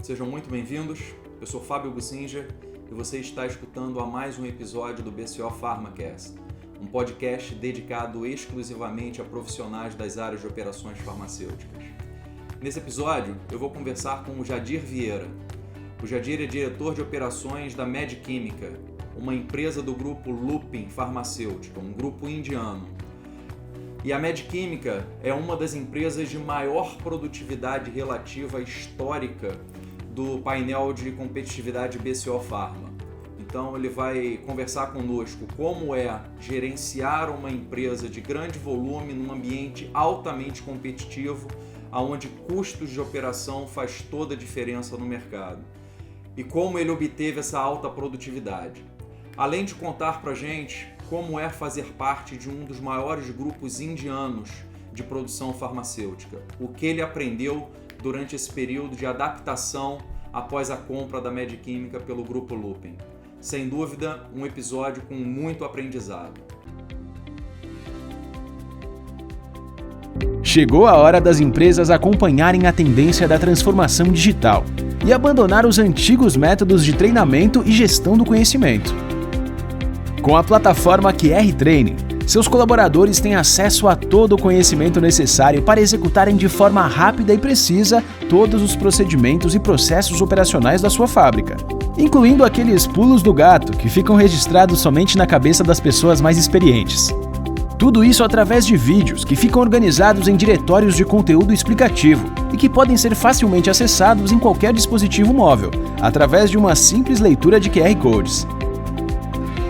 Sejam muito bem-vindos. Eu sou Fábio Bussinger e você está escutando a mais um episódio do BCO PharmaCast, um podcast dedicado exclusivamente a profissionais das áreas de operações farmacêuticas. Nesse episódio, eu vou conversar com o Jadir Vieira. O Jadir é diretor de operações da Medquímica, uma empresa do grupo Lupin Farmacêutica, um grupo indiano. E a Medquímica é uma das empresas de maior produtividade relativa histórica do painel de competitividade BCO Pharma. Então ele vai conversar conosco como é gerenciar uma empresa de grande volume num ambiente altamente competitivo, onde custos de operação faz toda a diferença no mercado. E como ele obteve essa alta produtividade. Além de contar para a gente como é fazer parte de um dos maiores grupos indianos de produção farmacêutica, o que ele aprendeu durante esse período de adaptação após a compra da Medquímica pelo grupo Lupin. Sem dúvida, um episódio com muito aprendizado. Chegou a hora das empresas acompanharem a tendência da transformação digital e abandonar os antigos métodos de treinamento e gestão do conhecimento. Com a plataforma QR Training, seus colaboradores têm acesso a todo o conhecimento necessário para executarem de forma rápida e precisa todos os procedimentos e processos operacionais da sua fábrica, incluindo aqueles pulos do gato que ficam registrados somente na cabeça das pessoas mais experientes. Tudo isso através de vídeos que ficam organizados em diretórios de conteúdo explicativo e que podem ser facilmente acessados em qualquer dispositivo móvel, através de uma simples leitura de QR Codes.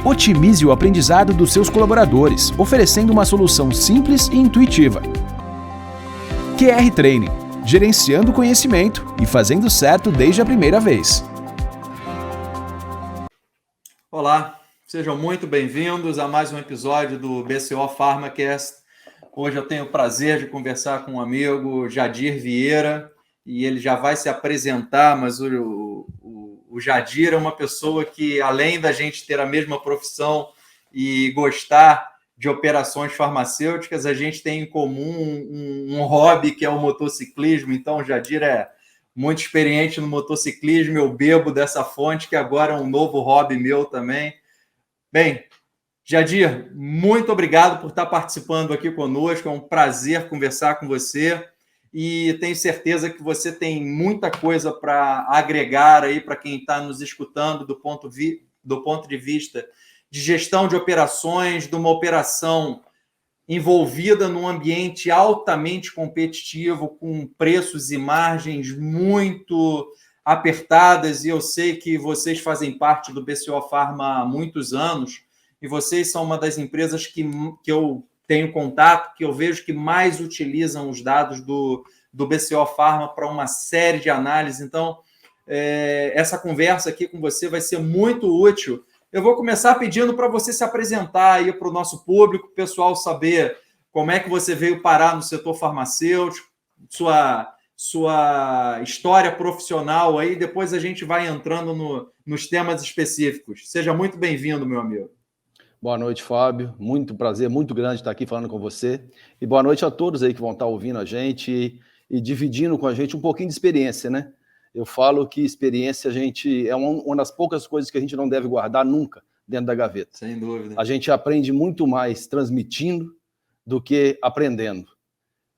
Otimize o aprendizado dos seus colaboradores, oferecendo uma solução simples e intuitiva. QR Training, gerenciando o conhecimento e fazendo certo desde a primeira vez. Olá, sejam muito bem-vindos a mais um episódio do BCO PharmaCast. Hoje eu tenho o prazer de conversar com um amigo, Jadir Vieira, e ele já vai se apresentar, mas o Jadir é uma pessoa que, além da gente ter a mesma profissão e gostar de operações farmacêuticas, a gente tem em comum um hobby que é o motociclismo. Então, o Jadir é muito experiente no motociclismo, eu bebo dessa fonte, que agora é um novo hobby meu também. Bem, Jadir, muito obrigado por estar participando aqui conosco, é um prazer conversar com você. E tenho certeza que você tem muita coisa para agregar aí para quem está nos escutando do ponto de vista de gestão de operações, de uma operação envolvida num ambiente altamente competitivo, com preços e margens muito apertadas, e eu sei que vocês fazem parte do BCO Pharma há muitos anos, e vocês são uma das empresas que eu tenho contato, que eu vejo que mais utilizam os dados do BCO Pharma para uma série de análises. Então, essa conversa aqui com você vai ser muito útil. Eu vou começar pedindo para você se apresentar aí para o nosso público, o pessoal saber como é que você veio parar no setor farmacêutico, sua história profissional aí, depois a gente vai entrando nos temas específicos. Seja muito bem-vindo, meu amigo. Boa noite, Fábio. Muito prazer, muito grande estar aqui falando com você. E boa noite a todos aí que vão estar ouvindo a gente e dividindo com a gente um pouquinho de experiência, né? Eu falo que experiência é uma das poucas coisas que a gente não deve guardar nunca dentro da gaveta. Sem dúvida. A gente aprende muito mais transmitindo do que aprendendo.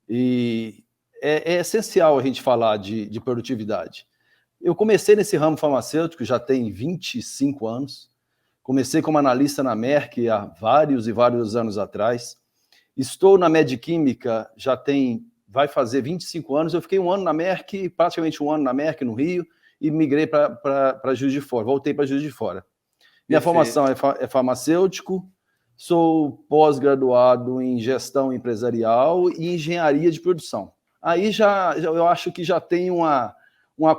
E é essencial a gente falar de produtividade. Eu comecei nesse ramo farmacêutico já tem 25 anos. Comecei como analista na Merck há vários e vários anos atrás. Estou na Medquímica, vai fazer 25 anos. Eu fiquei um ano na Merck, praticamente um ano na Merck, no Rio, e migrei para Juiz de Fora. Voltei para Juiz de Fora. Minha formação é farmacêutico, sou pós-graduado em gestão empresarial e engenharia de produção. Aí eu acho que já tem uma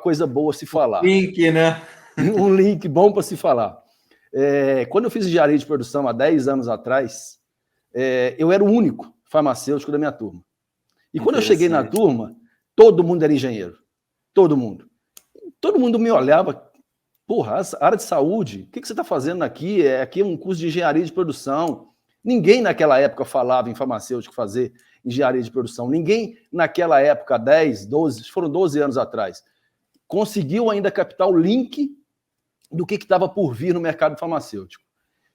coisa boa a se falar. Link, né? Um link bom para se falar. Quando eu fiz engenharia de produção há 10 anos atrás, eu era o único farmacêutico da minha turma. E quando eu cheguei na turma, todo mundo era engenheiro. Todo mundo. Todo mundo me olhava, porra, a área de saúde, o que você está fazendo aqui? Aqui é um curso de engenharia de produção. Ninguém naquela época falava em farmacêutico fazer engenharia de produção. Ninguém naquela época, 10, 12, foram 12 anos atrás, conseguiu ainda captar o link do que estava por vir no mercado farmacêutico.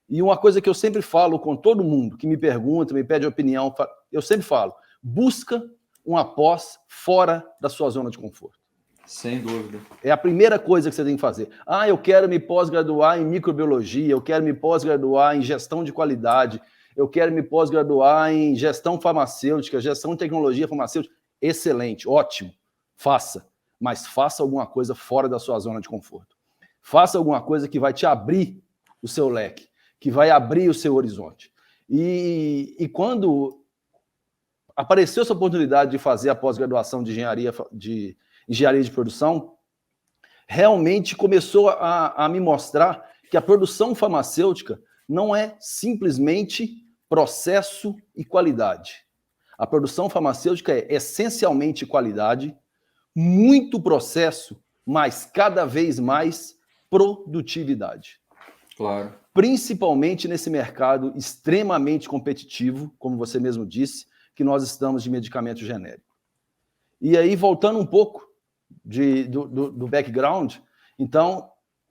E uma coisa que eu sempre falo com todo mundo que me pergunta, me pede opinião, eu sempre falo, busca uma pós fora da sua zona de conforto. Sem dúvida. É a primeira coisa que você tem que fazer. Eu quero me pós-graduar em microbiologia, eu quero me pós-graduar em gestão de qualidade, eu quero me pós-graduar em gestão farmacêutica, gestão de tecnologia farmacêutica. Excelente, ótimo, faça. Mas faça alguma coisa fora da sua zona de conforto. Faça alguma coisa que vai te abrir o seu leque, que vai abrir o seu horizonte. E quando apareceu essa oportunidade de fazer a pós-graduação de engenharia de produção, realmente começou a me mostrar que a produção farmacêutica não é simplesmente processo e qualidade. A produção farmacêutica é essencialmente qualidade, muito processo, mas cada vez mais produtividade. Claro. Principalmente nesse mercado extremamente competitivo, como você mesmo disse, que nós estamos de medicamento genérico. E aí, voltando um pouco do background, então,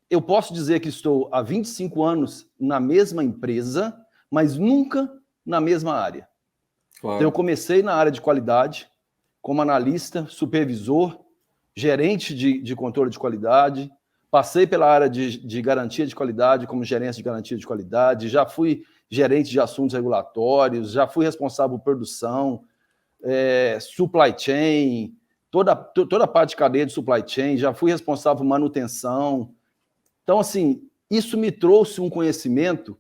eu posso dizer que estou há 25 anos na mesma empresa, mas nunca na mesma área. Claro. Então, eu comecei na área de qualidade, como analista, supervisor, gerente de controle de qualidade, passei pela área de garantia de qualidade, como gerente de garantia de qualidade, já fui gerente de assuntos regulatórios, já fui responsável por produção, supply chain, toda a parte de cadeia de supply chain, já fui responsável por manutenção. Então, assim, isso me trouxe um conhecimento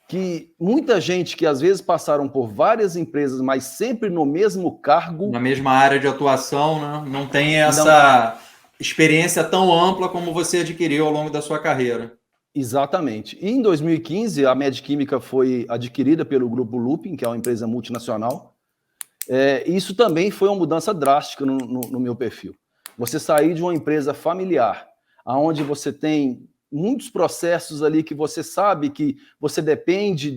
que muita gente que às vezes passaram por várias empresas, mas sempre no mesmo cargo... Na mesma área de atuação, né? Não tem essa experiência tão ampla como você adquiriu ao longo da sua carreira. Exatamente. E em 2015, a Medquímica foi adquirida pelo Grupo Lupin, que é uma empresa multinacional. Isso também foi uma mudança drástica no meu perfil. Você sair de uma empresa familiar, onde você tem muitos processos ali que você sabe que você depende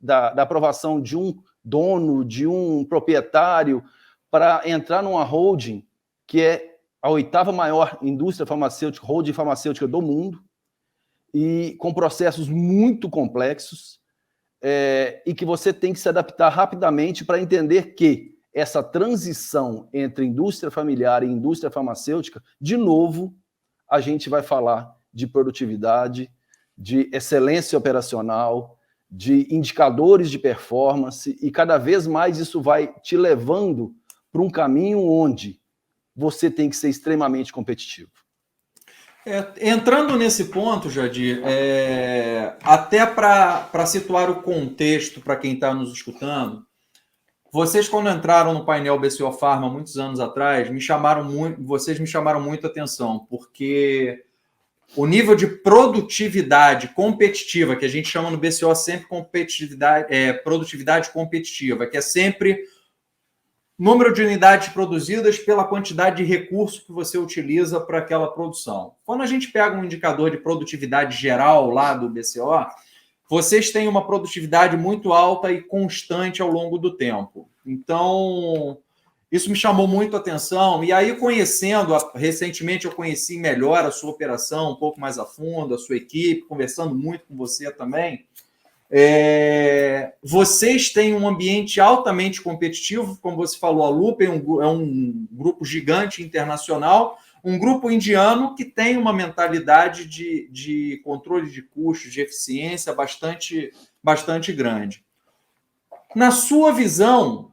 da aprovação de um dono, de um proprietário, para entrar numa holding, que é a 8ª maior indústria farmacêutica, holding farmacêutica do mundo, e com processos muito complexos, e que você tem que se adaptar rapidamente para entender que essa transição entre indústria familiar e indústria farmacêutica, de novo, a gente vai falar de produtividade, de excelência operacional, de indicadores de performance, e cada vez mais isso vai te levando para um caminho onde você tem que ser extremamente competitivo. Entrando nesse ponto, Jadir, até para situar o contexto para quem está nos escutando, vocês, quando entraram no painel BCO Pharma muitos anos atrás, vocês me chamaram muito a atenção, porque o nível de produtividade competitiva, que a gente chama no BCO sempre produtividade competitiva, que é sempre número de unidades produzidas pela quantidade de recurso que você utiliza para aquela produção. Quando a gente pega um indicador de produtividade geral lá do BCO, vocês têm uma produtividade muito alta e constante ao longo do tempo. Então, isso me chamou muito a atenção. E aí, recentemente eu conheci melhor a sua operação, um pouco mais a fundo, a sua equipe, conversando muito com você também. Vocês têm um ambiente altamente competitivo, como você falou, a Lupin é um grupo gigante internacional, um grupo indiano que tem uma mentalidade de controle de custos, de eficiência bastante grande. Na sua visão,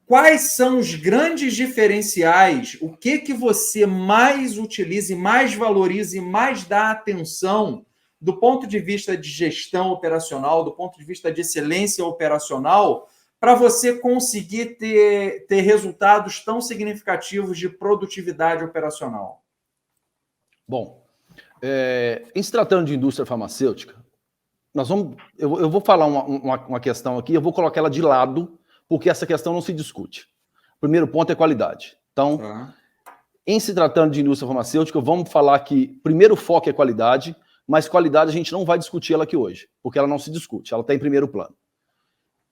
quais são os grandes diferenciais? O que você mais utiliza e mais valoriza e mais dá atenção do ponto de vista de gestão operacional, do ponto de vista de excelência operacional, para você conseguir ter resultados tão significativos de produtividade operacional? Bom, em se tratando de indústria farmacêutica, eu vou falar uma questão aqui, eu vou colocar ela de lado, porque essa questão não se discute. O primeiro ponto é qualidade. Então, em se tratando de indústria farmacêutica, vamos falar que primeiro foco é qualidade, mas qualidade a gente não vai discutir ela aqui hoje, porque ela não se discute, ela está em primeiro plano.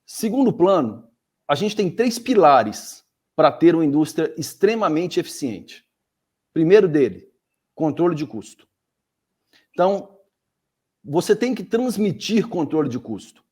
Segundo plano, a gente tem 3 pilares para ter uma indústria extremamente eficiente. Primeiro dele, controle de custo. Então, você tem que transmitir controle de custo.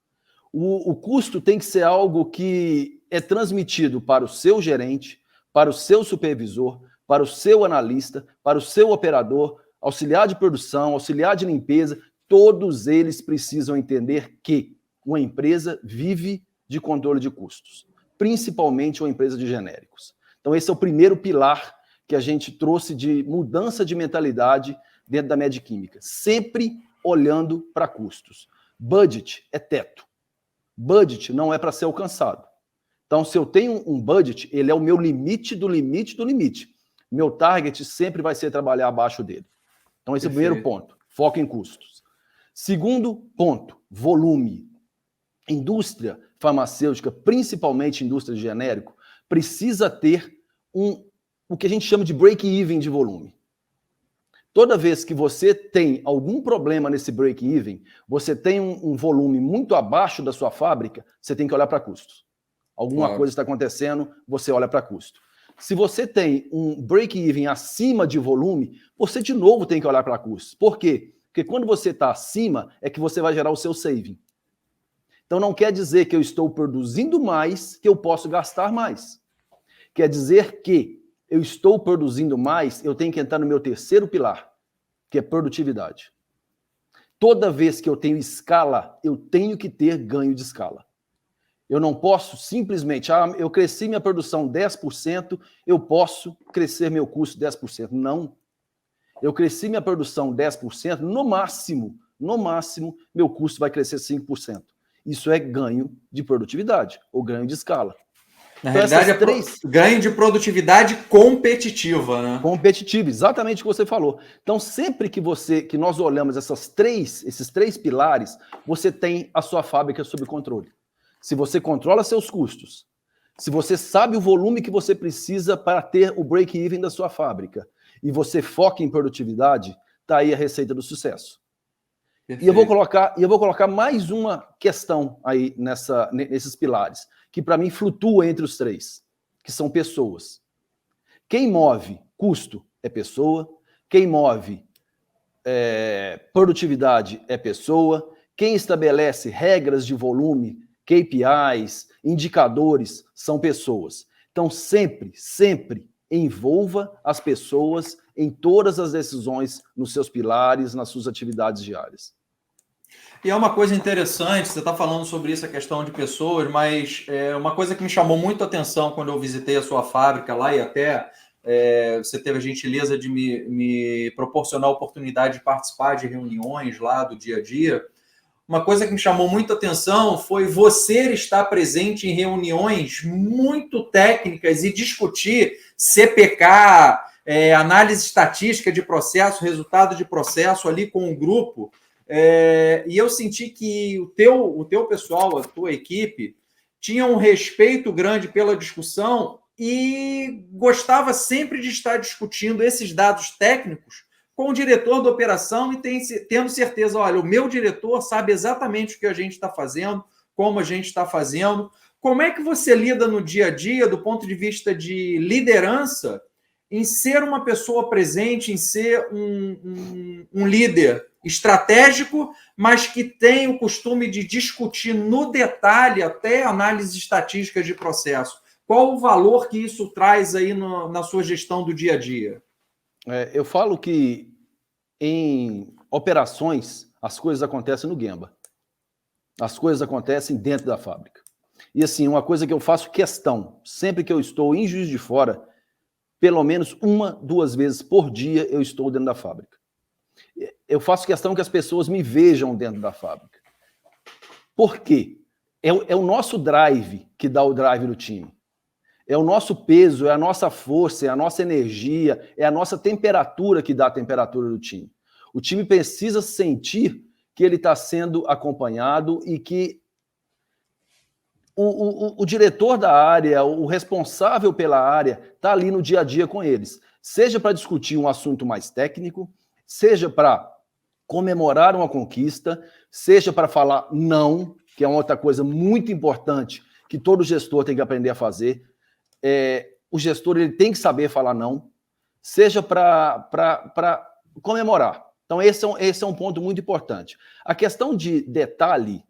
O custo tem que ser algo que é transmitido para o seu gerente, para o seu supervisor, para o seu analista, para o seu operador, auxiliar de produção, auxiliar de limpeza. Todos eles precisam entender que uma empresa vive de controle de custos, principalmente uma empresa de genéricos. Então, esse é o primeiro pilar que a gente trouxe de mudança de mentalidade dentro da Mediquímica, sempre olhando para custos. Budget é teto. Budget não é para ser alcançado. Então, se eu tenho um budget, ele é o meu limite do limite do limite. Meu target sempre vai ser trabalhar abaixo dele. Então, esse é o primeiro ponto, foco em custos. Segundo ponto, volume. Indústria farmacêutica, principalmente indústria de genérico, precisa ter o que a gente chama de break-even de volume. Toda vez que você tem algum problema nesse break-even, você tem um volume muito abaixo da sua fábrica, você tem que olhar para custos. Alguma coisa está acontecendo, você olha para custo. Se você tem um break-even acima de volume, você de novo tem que olhar para custos. Por quê? Porque quando você está acima, é que você vai gerar o seu saving. Então não quer dizer que eu estou produzindo mais, que eu posso gastar mais. Quer dizer que eu estou produzindo mais, eu tenho que entrar no meu terceiro pilar, que é produtividade. Toda vez que eu tenho escala, eu tenho que ter ganho de escala. Eu não posso simplesmente, eu cresci minha produção 10%, eu posso crescer meu custo 10%. Não. Eu cresci minha produção 10%, no máximo, meu custo vai crescer 5%. Isso é ganho de produtividade, ou ganho de escala. Na realidade, ganho de produtividade competitiva, né? Competitiva, exatamente o que você falou. Então, sempre que nós olhamos esses três pilares, você tem a sua fábrica sob controle. Se você controla seus custos, se você sabe o volume que você precisa para ter o break-even da sua fábrica, e você foca em produtividade, está aí a receita do sucesso. Perfeito. E eu vou colocar mais uma questão aí nesses pilares, que para mim flutua entre os três, que são pessoas. Quem move custo é pessoa, quem move produtividade é pessoa, quem estabelece regras de volume, KPIs, indicadores, são pessoas. Então, sempre envolva as pessoas em todas as decisões, nos seus pilares, nas suas atividades diárias. E é uma coisa interessante, você está falando sobre isso, a questão de pessoas, mas uma coisa que me chamou muito a atenção quando eu visitei a sua fábrica lá, e até você teve a gentileza de me proporcionar a oportunidade de participar de reuniões lá do dia a dia. Uma coisa que me chamou muito a atenção foi você estar presente em reuniões muito técnicas e discutir CPK, análise estatística de processo, resultado de processo ali com o grupo. E eu senti que o teu pessoal, a tua equipe, tinha um respeito grande pela discussão e gostava sempre de estar discutindo esses dados técnicos com o diretor da operação e tendo certeza, olha, o meu diretor sabe exatamente o que a gente está fazendo, como a gente está fazendo. Como é que você lida no dia a dia, do ponto de vista de liderança, em ser uma pessoa presente, em ser um líder estratégico, mas que tem o costume de discutir no detalhe até análises estatísticas de processo? Qual o valor que isso traz aí na sua gestão do dia a dia? Eu falo que em operações as coisas acontecem no Gemba. As coisas acontecem dentro da fábrica. E assim, uma coisa que eu faço questão, sempre que eu estou em Juiz de Fora, pelo menos 1-2 vezes por dia eu estou dentro da fábrica. Eu faço questão que as pessoas me vejam dentro da fábrica. Por quê? É o nosso drive que dá o drive do time. É o nosso peso, é a nossa força, é a nossa energia, é a nossa temperatura que dá a temperatura do time. O time precisa sentir que ele está sendo acompanhado e que o diretor da área, o responsável pela área, está ali no dia a dia com eles. Seja para discutir um assunto mais técnico, seja para comemorar uma conquista, seja para falar não, que é uma outra coisa muito importante que todo gestor tem que aprender a fazer. O gestor ele tem que saber falar não. seja para comemorar. Então, esse é um ponto muito importante. A questão de detalhe,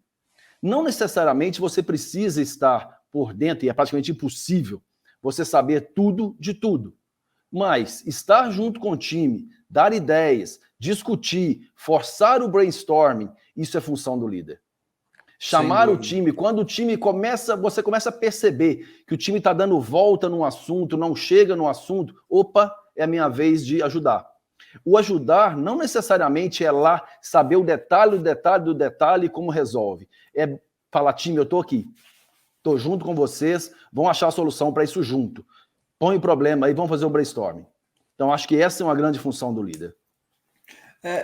não necessariamente você precisa estar por dentro, e é praticamente impossível você saber tudo de tudo. Mas estar junto com o time, dar ideias, discutir, forçar o brainstorming, isso é função do líder. Chamar o time, quando o time você começa a perceber que o time está dando volta num assunto, não chega no assunto, opa, é a minha vez de ajudar. O ajudar não necessariamente é lá saber o detalhe do detalhe como resolve. É falar, time, eu estou aqui, estou junto com vocês, vão achar a solução para isso junto. Põe o problema aí, vamos fazer o brainstorming. Então, acho que essa é uma grande função do líder.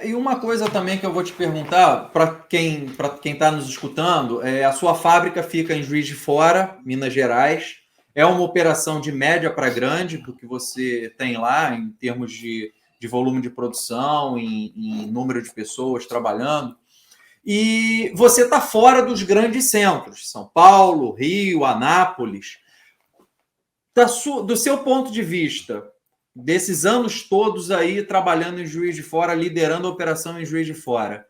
E uma coisa também que eu vou te perguntar, para quem está nos escutando, a sua fábrica fica em Juiz de Fora, Minas Gerais. É uma operação de média para grande, do que você tem lá, em termos de volume de produção, em número de pessoas trabalhando. E você está fora dos grandes centros, São Paulo, Rio, Anápolis. Do seu ponto de vista, desses anos todos aí trabalhando em Juiz de Fora, liderando a operação em Juiz de Fora,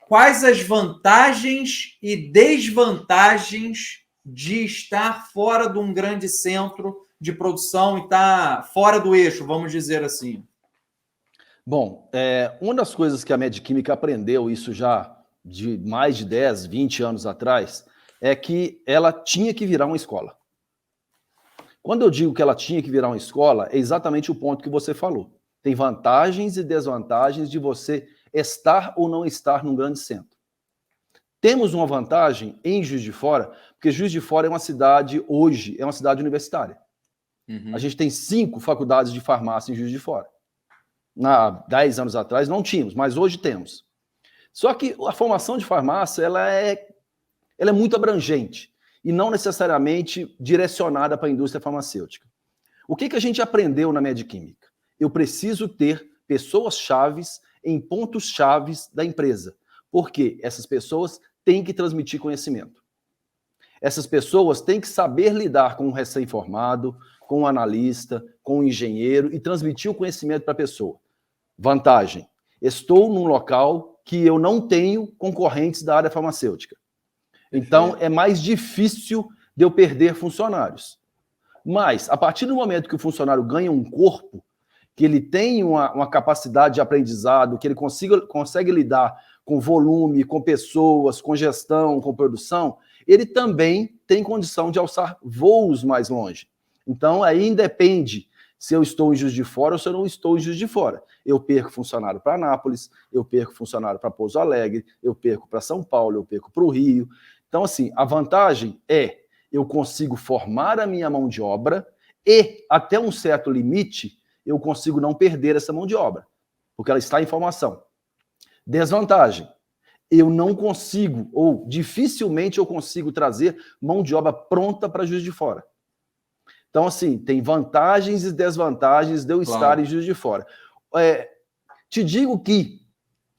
quais as vantagens e desvantagens de estar fora de um grande centro de produção e estar fora do eixo, vamos dizer assim? Bom, uma das coisas que a Medquímica aprendeu, isso já de mais de 10, 20 anos atrás, é que ela tinha que virar uma escola. Quando eu digo que ela tinha que virar uma escola, é exatamente o ponto que você falou. Tem vantagens e desvantagens de você estar ou não estar num grande centro. Temos uma vantagem em Juiz de Fora, porque Juiz de Fora é uma cidade, hoje, é uma cidade universitária. Uhum. A gente tem 5 faculdades de farmácia em Juiz de Fora. Há 10 anos atrás não tínhamos, mas hoje temos. Só que a formação de farmácia ela é muito abrangente e não necessariamente direcionada para a indústria farmacêutica. O que a gente aprendeu na Medquímica? Eu preciso ter pessoas chaves em pontos chaves da empresa, porque essas pessoas têm que transmitir conhecimento. Essas pessoas têm que saber lidar com o recém-formado, com o analista, com o engenheiro e transmitir o conhecimento para a pessoa. Vantagem: estou num local que eu não tenho concorrentes da área farmacêutica. Então, é mais difícil de eu perder funcionários. Mas, a partir do momento que o funcionário ganha um corpo, que ele tem uma capacidade de aprendizado, que ele consegue lidar com volume, com pessoas, com gestão, com produção, ele também tem condição de alçar voos mais longe. Então, aí independe se eu estou em Juiz de Fora ou se eu não estou em Juiz de Fora. Eu perco funcionário para Anápolis, eu perco funcionário para Pouso Alegre, eu perco para São Paulo, eu perco para o Rio. Então, assim, a vantagem é eu consigo formar a minha mão de obra e, até um certo limite, eu consigo não perder essa mão de obra, porque ela está em formação. Desvantagem: eu não consigo, ou dificilmente eu consigo trazer mão de obra pronta para Juiz de Fora. Então, assim, tem vantagens e desvantagens de eu estar em Juiz de Fora. Te digo que,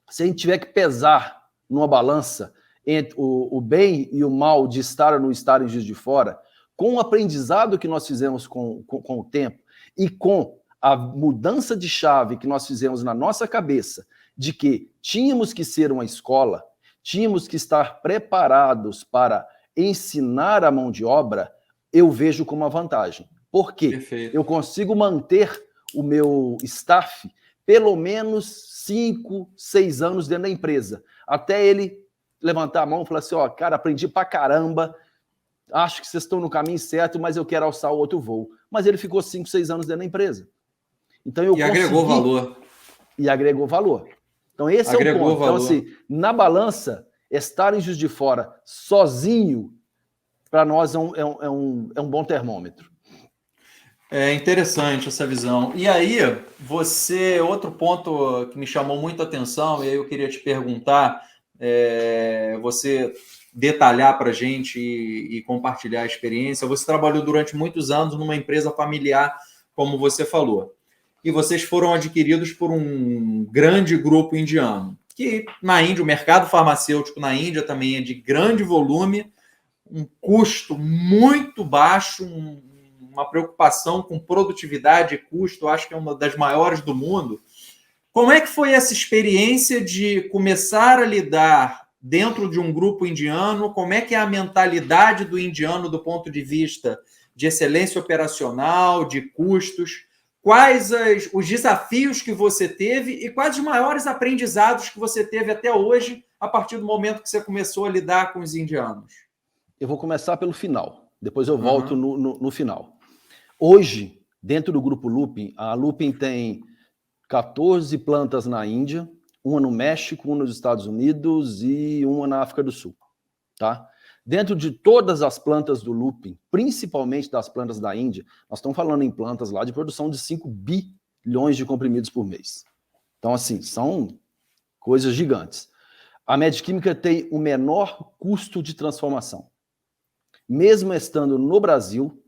se a gente tiver que pesar numa balança entre o bem e o mal de estar ou não estar em Juiz de Fora, com o aprendizado que nós fizemos com o tempo e com a mudança de chave que nós fizemos na nossa cabeça de que tínhamos que ser uma escola, tínhamos que estar preparados para ensinar a mão de obra, eu vejo como uma vantagem. Por quê? Perfeito. Eu consigo manter o meu staff pelo menos 5, 6 anos dentro da empresa, até ele levantar a mão e falar assim, cara, aprendi pra caramba, acho que vocês estão no caminho certo, mas eu quero alçar o outro voo. Mas ele ficou 5, 6 anos dentro da empresa. Então agregou valor. E agregou valor. Então esse é o ponto. Valor. Então assim, na balança, estar em Juiz de Fora sozinho, para nós é um bom termômetro. É interessante essa visão. E aí, outro ponto que me chamou muito a atenção, e aí eu queria te perguntar, você detalhar para a gente e compartilhar a experiência. Você trabalhou durante muitos anos numa empresa familiar, como você falou, e vocês foram adquiridos por um grande grupo indiano, que na Índia, o mercado farmacêutico na Índia também é de grande volume, um custo muito baixo, uma preocupação com produtividade e custo, acho que é uma das maiores do mundo. Como é que foi essa experiência de começar a lidar dentro de um grupo indiano? Como é que é a mentalidade do indiano do ponto de vista de excelência operacional, de custos? Quais os desafios que você teve e quais os maiores aprendizados que você teve até hoje, a partir do momento que você começou a lidar com os indianos? Eu vou começar pelo final, depois eu volto no final. Hoje, dentro do grupo Lupin, a Lupin tem 14 plantas na Índia, uma no México, uma nos Estados Unidos e uma na África do Sul. Tá? Dentro de todas as plantas do Lupin, principalmente das plantas da Índia, nós estamos falando em plantas lá de produção de 5 bilhões de comprimidos por mês. Então, assim, são coisas gigantes. A Mediquímica tem o menor custo de transformação. Mesmo estando no Brasil,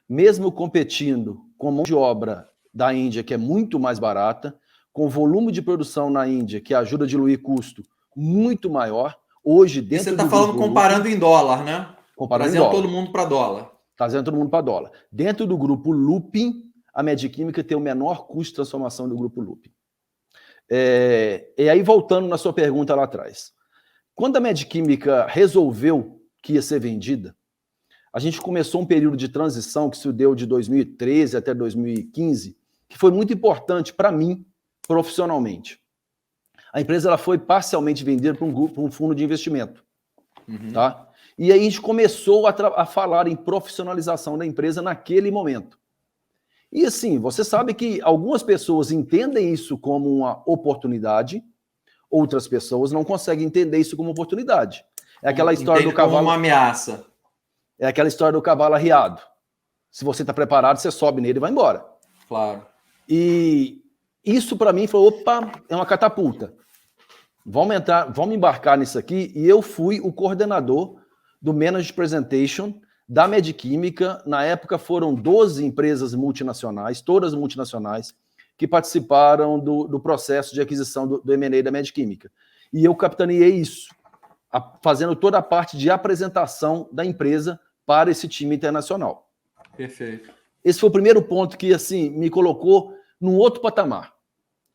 mesmo competindo com mão de obra da Índia, que é muito mais barata, com volume de produção na Índia, que ajuda a diluir custo, muito maior, hoje dentro você está falando comparando Lupin, em dólar, né? Comparando trazendo em dólar. Todo mundo para dólar. Trazendo todo mundo para dólar. Dentro do grupo Lupin, a Mediquímica tem o menor custo de transformação do grupo Lupin. E aí, voltando na sua pergunta lá atrás. Quando a Mediquímica resolveu que ia ser vendida, a gente começou um período de transição que se deu de 2013 até 2015, que foi muito importante para mim, profissionalmente. A empresa ela foi parcialmente vendida para um fundo de investimento. Tá? E aí a gente começou a falar em profissionalização da empresa naquele momento. E assim, você sabe que algumas pessoas entendem isso como uma oportunidade, outras pessoas não conseguem entender isso como oportunidade. É aquela história do cavalo... como uma ameaça. É aquela história do cavalo arriado. Se você está preparado, você sobe nele e vai embora. Claro. E isso para mim foi, opa, é uma catapulta. Vamos embarcar nisso aqui. E eu fui o coordenador do Managed Presentation da Mediquímica. Na época foram 12 empresas multinacionais, todas multinacionais, que participaram do processo de aquisição do M&A da Mediquímica. E eu capitaneei isso, fazendo toda a parte de apresentação da empresa para esse time internacional. Perfeito. Esse foi o primeiro ponto que assim me colocou num outro patamar.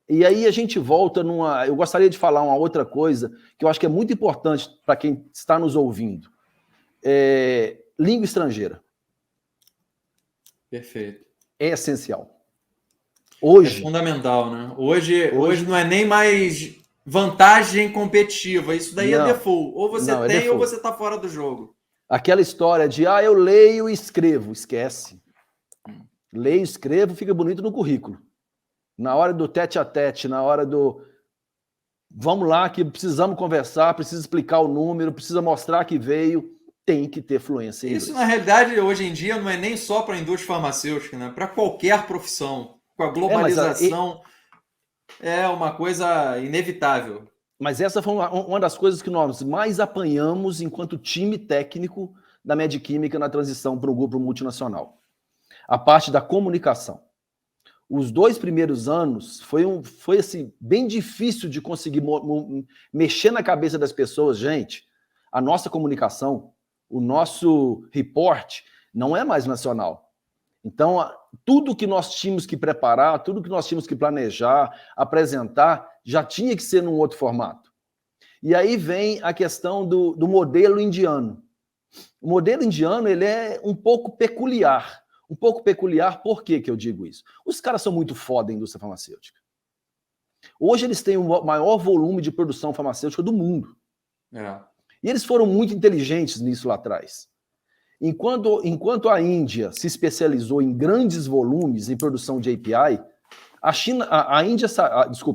E aí a gente volta numa... Eu gostaria de falar uma outra coisa que eu acho que é muito importante para quem está nos ouvindo. Língua estrangeira. Perfeito. É essencial. Hoje... É fundamental, né? Hoje não é nem mais vantagem competitiva. Isso daí é default. Ou você tem ou você está fora do jogo. Aquela história de, eu leio e escrevo. Esquece. Leio e escrevo, fica bonito no currículo. Na hora do tete-a-tete, na hora do... Vamos lá, que precisamos conversar, precisa explicar o número, precisa mostrar que veio, tem que ter fluência em inglês. Isso, na realidade, hoje em dia, não é nem só para a indústria farmacêutica, né? Para qualquer profissão. Com a globalização, é uma coisa inevitável. Mas essa foi uma das coisas que nós mais apanhamos enquanto time técnico da Mediquímica na transição para o grupo multinacional. A parte da comunicação. Os 2 primeiros anos foi assim, bem difícil de conseguir mexer na cabeça das pessoas. Gente, a nossa comunicação, o nosso report não é mais nacional. Então, tudo que nós tínhamos que preparar, tudo que nós tínhamos que planejar, apresentar, já tinha que ser num outro formato. E aí vem a questão do modelo indiano. O modelo indiano ele é um pouco peculiar. Um pouco peculiar, por que eu digo isso? Os caras são muito foda da indústria farmacêutica. Hoje eles têm o maior volume de produção farmacêutica do mundo. E eles foram muito inteligentes nisso lá atrás. Enquanto a Índia se especializou em grandes volumes em produção de API,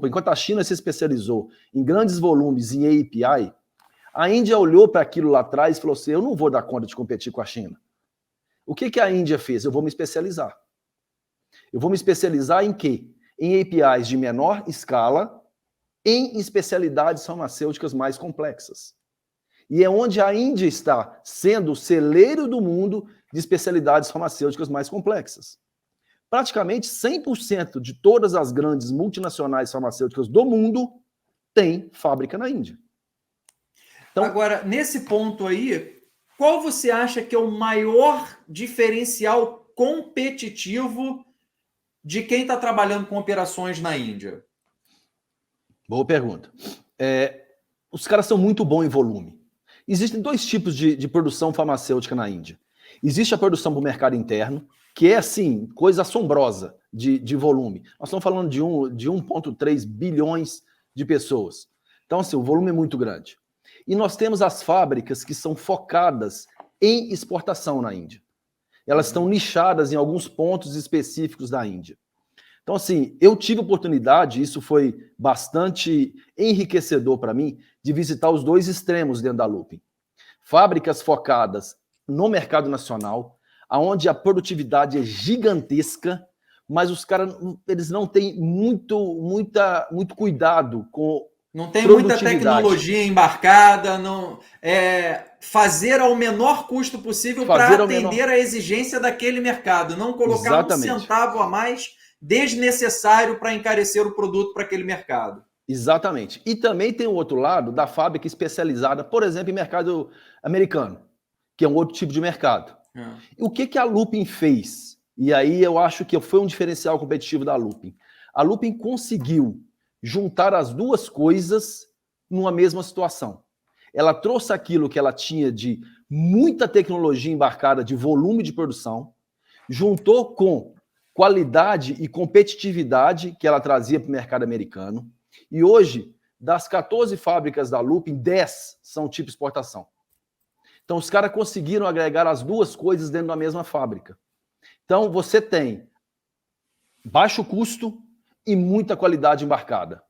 enquanto a China se especializou em grandes volumes em API, a Índia olhou para aquilo lá atrás e falou assim, eu não vou dar conta de competir com a China. O que a Índia fez? Eu vou me especializar. Eu vou me especializar em quê? Em APIs de menor escala, em especialidades farmacêuticas mais complexas. E é onde a Índia está sendo o celeiro do mundo de especialidades farmacêuticas mais complexas. Praticamente 100% de todas as grandes multinacionais farmacêuticas do mundo têm fábrica na Índia. Então, agora, nesse ponto aí, qual você acha que é o maior diferencial competitivo de quem está trabalhando com operações na Índia? Boa pergunta. Os caras são muito bons em volume. Existem dois tipos de produção farmacêutica na Índia. Existe a produção para o mercado interno, que é, assim, coisa assombrosa de volume. Nós estamos falando de 1,3 bilhões de pessoas. Então, assim, o volume é muito grande. E nós temos as fábricas que são focadas em exportação na Índia. Elas estão nichadas em alguns pontos específicos da Índia. Então, assim, eu tive oportunidade, isso foi bastante enriquecedor para mim, de visitar os dois extremos dentro da Lupin. Fábricas focadas no mercado nacional, onde a produtividade é gigantesca, mas os caras, eles não têm muito cuidado com não tem muita tecnologia embarcada, não fazer ao menor custo possível para atender a exigência daquele mercado, não colocar um centavo a mais desnecessário para encarecer o produto para aquele mercado. Exatamente. E também tem o outro lado da fábrica especializada, por exemplo, em mercado americano, que é um outro tipo de mercado. O que a Lupin fez? E aí eu acho que foi um diferencial competitivo da Lupin. A Lupin conseguiu juntar as duas coisas numa mesma situação. Ela trouxe aquilo que ela tinha de muita tecnologia embarcada, de volume de produção, juntou com qualidade e competitividade que ela trazia para o mercado americano. E hoje, das 14 fábricas da Lupin, 10 são tipo exportação. Então, os caras conseguiram agregar as duas coisas dentro da mesma fábrica. Então, você tem baixo custo e muita qualidade embarcada.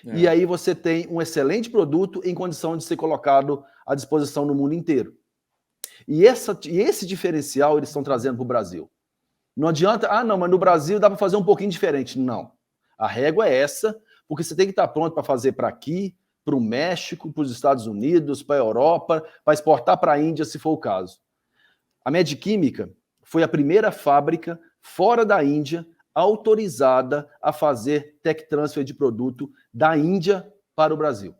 E aí você tem um excelente produto em condição de ser colocado à disposição no mundo inteiro. E esse diferencial eles estão trazendo para o Brasil. Não adianta, mas no Brasil dá para fazer um pouquinho diferente. Não. A régua é essa, porque você tem que estar pronto para fazer para aqui, para o México, para os Estados Unidos, para a Europa, para exportar para a Índia, se for o caso. A Medquímica foi a primeira fábrica fora da Índia autorizada a fazer tech transfer de produto da Índia para o Brasil.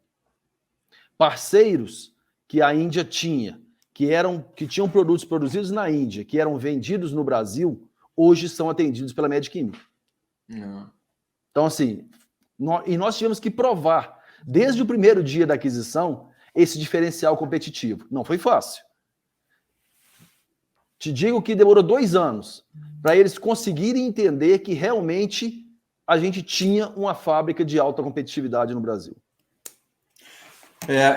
Parceiros que a Índia tinha, que tinham produtos produzidos na Índia, que eram vendidos no Brasil, hoje são atendidos pela Medquímica. Então, assim, nós tivemos que provar, desde o primeiro dia da aquisição, esse diferencial competitivo. Não foi fácil. Te digo que demorou 2 anos para eles conseguirem entender que realmente a gente tinha uma fábrica de alta competitividade no Brasil.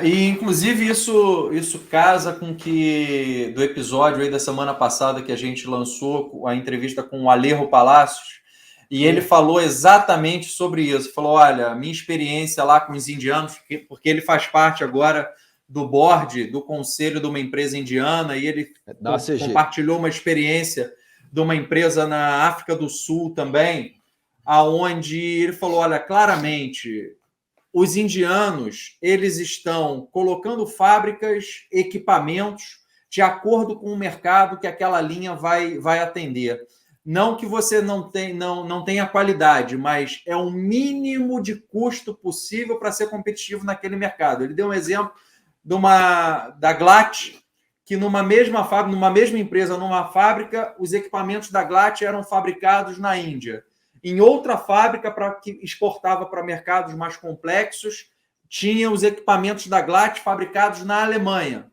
E inclusive isso casa com que do episódio aí da semana passada que a gente lançou a entrevista com o Alejo Palacios, e ele falou exatamente sobre isso. Falou, olha, minha experiência lá com os indianos, porque ele faz parte agora do board, do conselho de uma empresa indiana, e ele compartilhou uma experiência de uma empresa na África do Sul também, aonde ele falou, olha, claramente, os indianos, eles estão colocando fábricas, equipamentos, de acordo com o mercado que aquela linha vai atender. Não que você não tenha qualidade, mas é o mínimo de custo possível para ser competitivo naquele mercado. Ele deu um exemplo da Glatt, que numa mesma fábrica, numa mesma empresa, numa fábrica, os equipamentos da Glatt eram fabricados na Índia. Em outra fábrica, que exportava para mercados mais complexos, tinha os equipamentos da Glatt fabricados na Alemanha.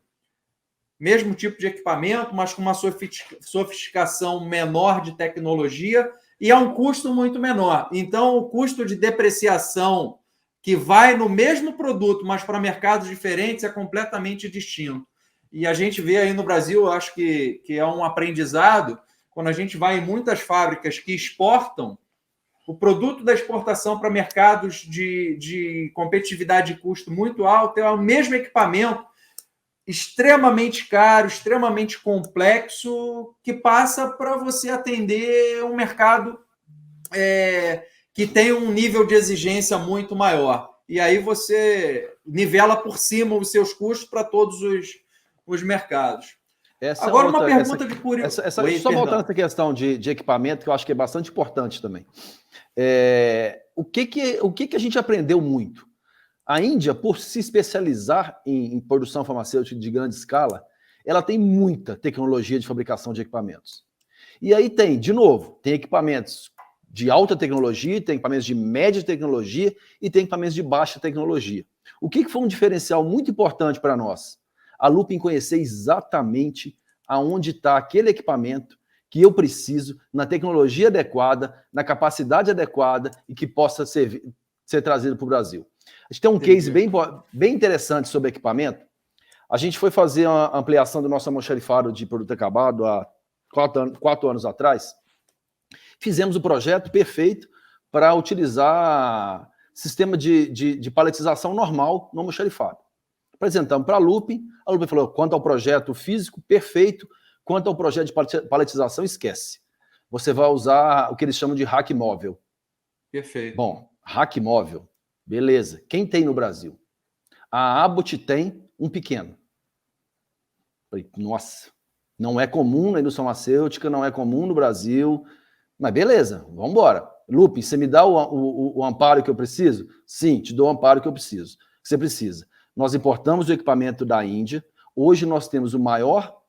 Mesmo tipo de equipamento, mas com uma sofisticação menor de tecnologia e a um custo muito menor. Então, o custo de depreciação que vai no mesmo produto, mas para mercados diferentes, é completamente distinto. E a gente vê aí no Brasil, eu acho que é um aprendizado, quando a gente vai em muitas fábricas que exportam, o produto da exportação para mercados de competitividade de custo muito alto é o mesmo equipamento, extremamente caro, extremamente complexo, que passa para você atender um mercado que tem um nível de exigência muito maior. E aí você nivela por cima os seus custos para todos os mercados. Agora, uma pergunta de curiosidade. Só voltando a essa questão de equipamento, que eu acho que é bastante importante também. O que a gente aprendeu muito? A Índia, por se especializar em produção farmacêutica de grande escala, ela tem muita tecnologia de fabricação de equipamentos. E aí tem, de novo, tem equipamentos de alta tecnologia, tem equipamentos de média tecnologia e tem equipamentos de baixa tecnologia. O que foi um diferencial muito importante para nós? A Lupin conhecer exatamente aonde está aquele equipamento que eu preciso, na tecnologia adequada, na capacidade adequada e que possa ser trazido para o Brasil. A gente tem um case bem interessante sobre equipamento. A gente foi fazer uma ampliação do nosso almoxarifado de produto acabado há 4 anos atrás. Fizemos o projeto perfeito para utilizar sistema de paletização normal no almoxarifado. Apresentamos para a Lupin falou, quanto ao projeto físico, perfeito, quanto ao projeto de paletização, esquece. Você vai usar o que eles chamam de rack móvel. Perfeito. Bom, rack móvel, beleza. Quem tem no Brasil? A Abbott tem um pequeno. Falei, nossa, não é comum na indústria farmacêutica, não é comum no Brasil, mas beleza, vamos embora. Lupin, você me dá o amparo que eu preciso? Sim, te dou o amparo que eu preciso, que você precisa. Nós importamos o equipamento da Índia, hoje nós temos o maior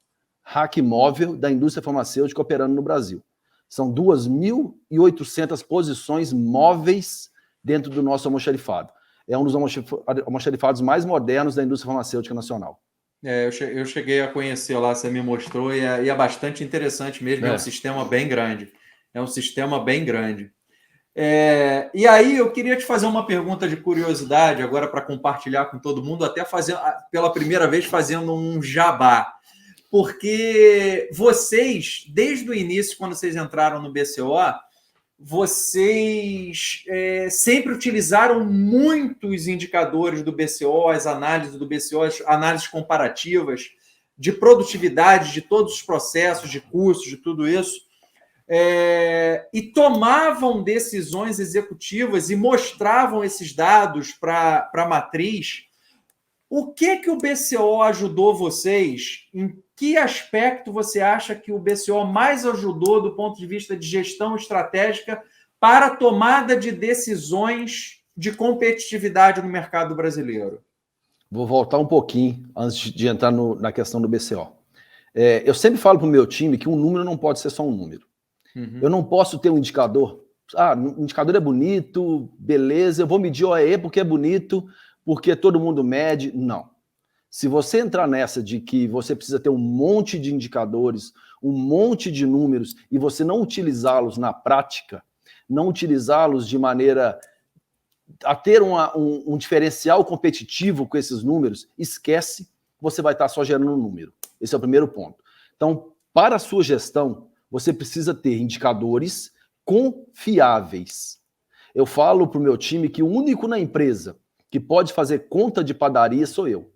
rack móvel da indústria farmacêutica operando no Brasil. São 2.800 posições móveis dentro do nosso almoxarifado. É um dos almoxarifados mais modernos da indústria farmacêutica nacional. Eu cheguei a conhecer lá, você me mostrou, e é bastante interessante mesmo, é um sistema bem grande. É um sistema bem grande. E aí eu queria te fazer uma pergunta de curiosidade, agora para compartilhar com todo mundo, até pela primeira vez fazendo um jabá. Porque vocês, desde o início, quando vocês entraram no BCO, vocês sempre utilizaram muitos indicadores do BCO, as análises do BCO, as análises comparativas de produtividade de todos os processos, de custos, de tudo isso, e tomavam decisões executivas e mostravam esses dados para a matriz. O que o BCO ajudou vocês? Em que aspecto você acha que o BCO mais ajudou do ponto de vista de gestão estratégica para a tomada de decisões de competitividade no mercado brasileiro? Vou voltar um pouquinho antes de entrar na questão do BCO. Eu sempre falo para o meu time que um número não pode ser só um número. Uhum. Eu não posso ter um indicador. O indicador é bonito, beleza, eu vou medir OEE porque é bonito, porque todo mundo mede. Não. Se você entrar nessa de que você precisa ter um monte de indicadores, um monte de números, e você não utilizá-los na prática, não utilizá-los de maneira a ter um diferencial competitivo com esses números, esquece, você vai estar só gerando um número. Esse é o primeiro ponto. Então, para a sua gestão, você precisa ter indicadores confiáveis. Eu falo para o meu time que o único na empresa que pode fazer conta de padaria sou eu.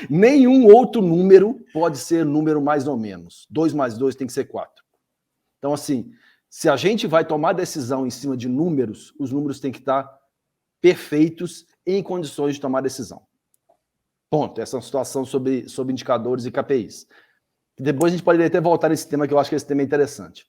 Nenhum outro número pode ser número mais ou menos. 2 mais 2 tem que ser 4. Então, assim, se a gente vai tomar decisão em cima de números, os números têm que estar perfeitos em condições de tomar decisão. Ponto. Essa é uma situação sobre indicadores e KPIs. Depois a gente pode até voltar nesse tema, que eu acho que esse tema é interessante.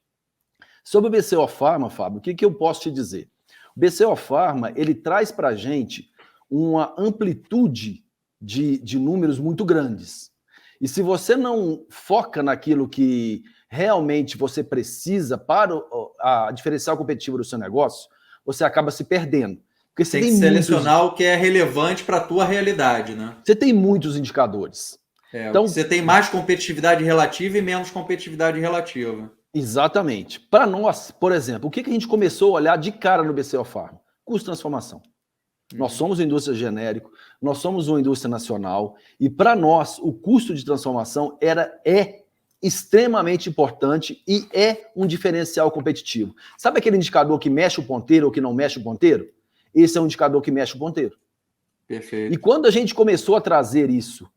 Sobre o BCO Pharma, Fábio, o que eu posso te dizer? O BCO Pharma, ele traz para a gente uma amplitude de números muito grandes. E se você não foca naquilo que realmente você precisa para a diferencial competitiva do seu negócio, você acaba se perdendo. Porque você tem que selecionar o que é relevante para a tua realidade, né? Você tem muitos indicadores. Então, você tem mais competitividade relativa e menos competitividade relativa. Exatamente. Para nós, por exemplo, o que a gente começou a olhar de cara no BCO Pharma? Custo de transformação. Nós somos uma indústria genérica, nós somos uma indústria nacional, e para nós o custo de transformação é extremamente importante e é um diferencial competitivo. Sabe aquele indicador que mexe o ponteiro ou que não mexe o ponteiro? Esse é um indicador que mexe o ponteiro. Perfeito. E quando a gente começou a trazer isso,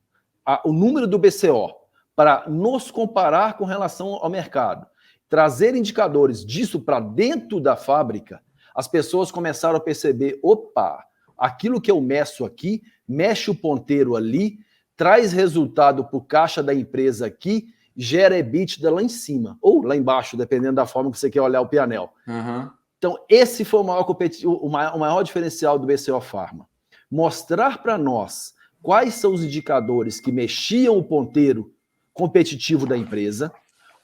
o número do BCO, para nos comparar com relação ao mercado, trazer indicadores disso para dentro da fábrica, as pessoas começaram a perceber, opa, aquilo que eu meço aqui, mexe o ponteiro ali, traz resultado para o caixa da empresa aqui, gera EBITDA lá em cima, ou lá embaixo, dependendo da forma que você quer olhar o P&L. Uhum. Então, esse foi o maior diferencial do BCO Pharma. Mostrar para nós quais são os indicadores que mexiam o ponteiro competitivo da empresa,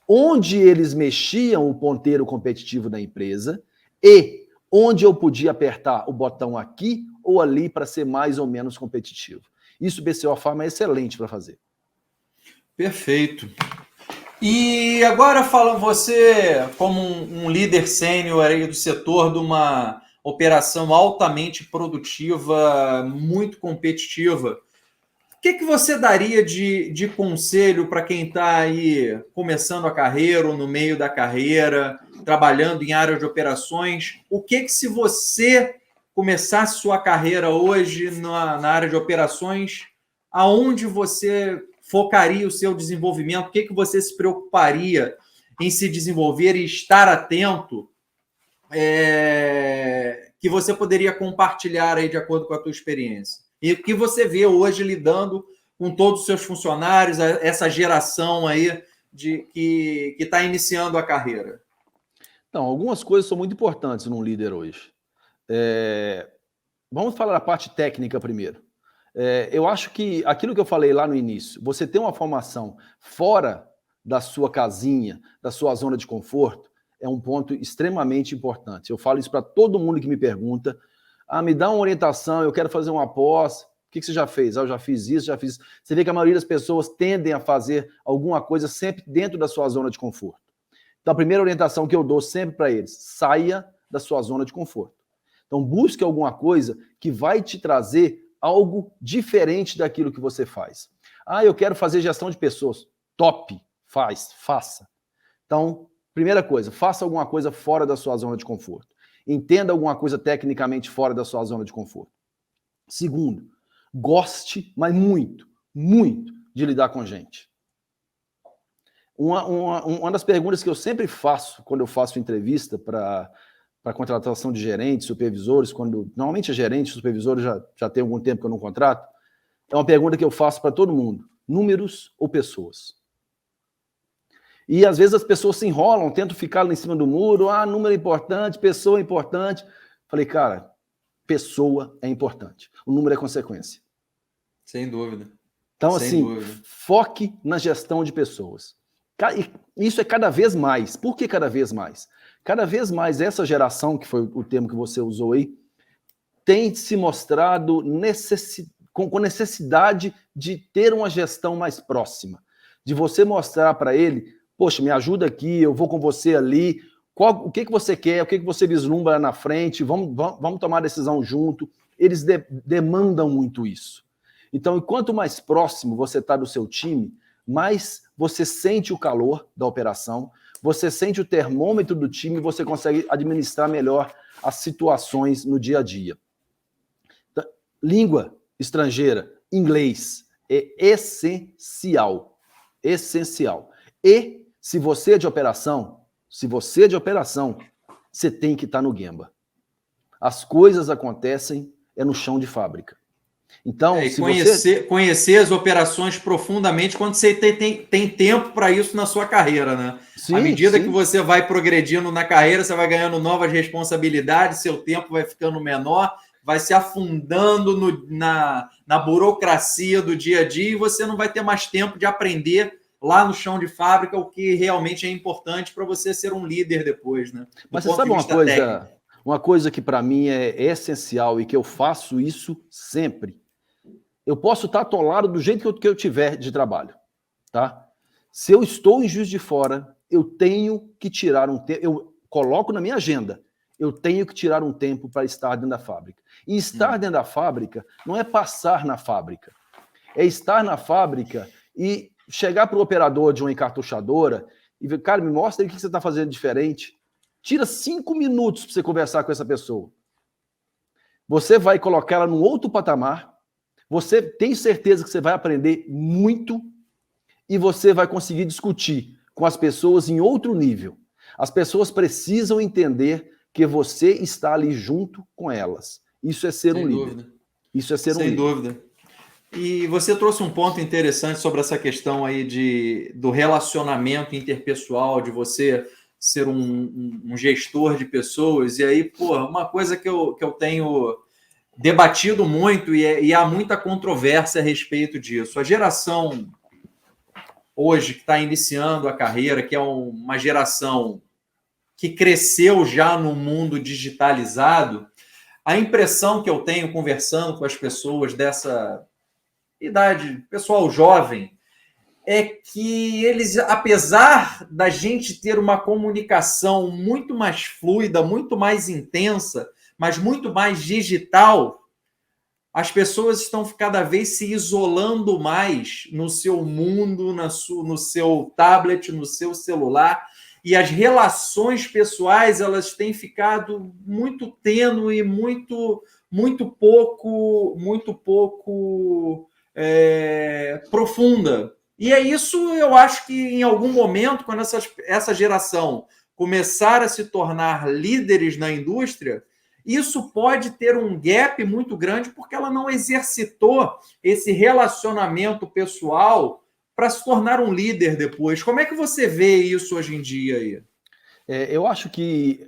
onde eles mexiam o ponteiro competitivo da empresa e onde eu podia apertar o botão aqui ou ali para ser mais ou menos competitivo. Isso o BCO Pharma é excelente para fazer. Perfeito. E agora fala você, como um líder sênior aí do setor de uma operação altamente produtiva, muito competitiva, o que você daria de conselho para quem está aí começando a carreira ou no meio da carreira, trabalhando em área de operações? O que se você começasse sua carreira hoje na área de operações, aonde você focaria o seu desenvolvimento? O que você se preocuparia em se desenvolver e estar atento, que você poderia compartilhar aí de acordo com a tua experiência? E o que você vê hoje lidando com todos os seus funcionários, essa geração aí que está iniciando a carreira? Então, algumas coisas são muito importantes num líder hoje. Vamos falar da parte técnica primeiro. Eu acho que aquilo que eu falei lá no início, você ter uma formação fora da sua casinha, da sua zona de conforto, é um ponto extremamente importante. Eu falo isso para todo mundo que me pergunta, me dá uma orientação, eu quero fazer uma pós, o que você já fez? Eu já fiz isso, já fiz isso. Você vê que a maioria das pessoas tendem a fazer alguma coisa sempre dentro da sua zona de conforto. Então, a primeira orientação que eu dou sempre para eles, saia da sua zona de conforto. Então, busque alguma coisa que vai te trazer algo diferente daquilo que você faz. Eu quero fazer gestão de pessoas. Top! Faça. Então, primeira coisa, faça alguma coisa fora da sua zona de conforto. Entenda alguma coisa tecnicamente fora da sua zona de conforto. Segundo, goste, mas muito, muito, de lidar com gente. Uma das perguntas que eu sempre faço quando eu faço entrevista para contratação de gerentes, supervisores, normalmente é gerente, supervisores já tem algum tempo que eu não contrato, é uma pergunta que eu faço para todo mundo: números ou pessoas? E às vezes as pessoas se enrolam, tentam ficar lá em cima do muro, número é importante, pessoa é importante. Falei, cara, pessoa é importante, o número é consequência. Sem dúvida. Então, foque na gestão de pessoas. Isso é cada vez mais. Por que cada vez mais? Cada vez mais essa geração, que foi o termo que você usou aí, tem se mostrado com necessidade de ter uma gestão mais próxima. De você mostrar para ele, poxa, me ajuda aqui, eu vou com você ali, o que você quer, o que você vislumbra na frente, vamos tomar decisão junto. Eles demandam muito isso. Então, quanto mais próximo você está do seu time, mais você sente o calor da operação, você sente o termômetro do time, você consegue administrar melhor as situações no dia a dia. Língua estrangeira, inglês, é essencial. Essencial. E se você é de operação, você tem que estar no Gemba. As coisas acontecem no chão de fábrica. Então, conhecer as operações profundamente quando você tem tempo para isso na sua carreira, né? Sim, à medida que você vai progredindo na carreira, você vai ganhando novas responsabilidades, seu tempo vai ficando menor, vai se afundando na burocracia do dia a dia e você não vai ter mais tempo de aprender lá no chão de fábrica o que realmente é importante para você ser um líder depois, né? Mas você sabe uma coisa que para mim é essencial e que eu faço isso sempre. Eu posso estar atolado do jeito que eu tiver de trabalho, tá? Se eu estou em Juiz de Fora, eu tenho que tirar um tempo, eu coloco na minha agenda, eu tenho que tirar um tempo para estar dentro da fábrica. E estar dentro da fábrica não é passar na fábrica, é estar na fábrica e chegar para o operador de uma encartuchadora e ver, cara, me mostra aí o que você está fazendo diferente. Tira 5 minutos para você conversar com essa pessoa. Você vai colocar ela num outro patamar, você tem certeza que você vai aprender muito e você vai conseguir discutir com as pessoas em outro nível. As pessoas precisam entender que você está ali junto com elas. Isso é ser um líder. Isso é ser um líder. Sem dúvida. E você trouxe um ponto interessante sobre essa questão aí do relacionamento interpessoal, de você ser um gestor de pessoas. E aí, uma coisa que eu tenho debatido muito e há muita controvérsia a respeito disso. A geração hoje que está iniciando a carreira, que é uma geração que cresceu já no mundo digitalizado, a impressão que eu tenho conversando com as pessoas dessa idade, pessoal jovem, é que eles, apesar da gente ter uma comunicação muito mais fluida, muito mais intensa, mas muito mais digital, as pessoas estão cada vez se isolando mais no seu mundo, no seu tablet, no seu celular, e as relações pessoais elas têm ficado muito tênue, muito pouco profunda. E é isso, eu acho que em algum momento, quando essa geração começar a se tornar líderes na indústria, isso pode ter um gap muito grande porque ela não exercitou esse relacionamento pessoal para se tornar um líder depois. Como é que você vê isso hoje em dia aí? Eu acho que